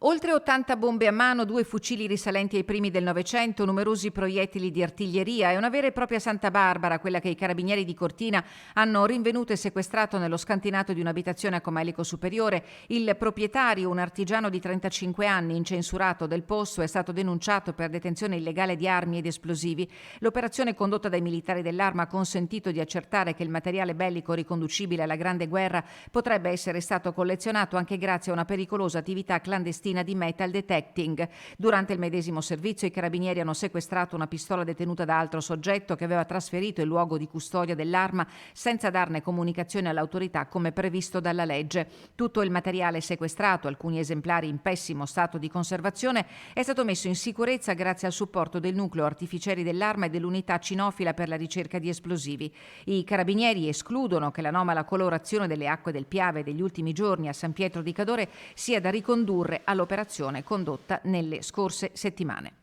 Oltre 80 bombe a mano, 2 fucili risalenti ai primi del Novecento, numerosi proiettili di artiglieria e una vera e propria Santa Barbara, quella che i carabinieri di Cortina hanno rinvenuto e sequestrato nello scantinato di un'abitazione a Comelico Superiore. Il proprietario, un artigiano di 35 anni, incensurato del posto, è stato denunciato per detenzione illegale di armi ed esplosivi. L'operazione condotta dai militari dell'Arma ha consentito di accertare che il materiale bellico riconducibile alla Grande Guerra potrebbe essere stato collezionato anche grazie a una pericolosa attività clandestina di metal detecting. Durante il medesimo servizio i carabinieri hanno sequestrato una pistola detenuta da altro soggetto che aveva trasferito il luogo di custodia dell'arma senza darne comunicazione all'autorità come previsto dalla legge. Tutto il materiale sequestrato, alcuni esemplari in pessimo stato di conservazione, è stato messo in sicurezza grazie al supporto del nucleo artificieri dell'arma e dell'unità cinofila per la ricerca di esplosivi. I carabinieri escludono che l'anomala colorazione delle acque del Piave degli ultimi giorni a San Pietro di Cadore sia da ricondurre all'operazione condotta nelle scorse settimane.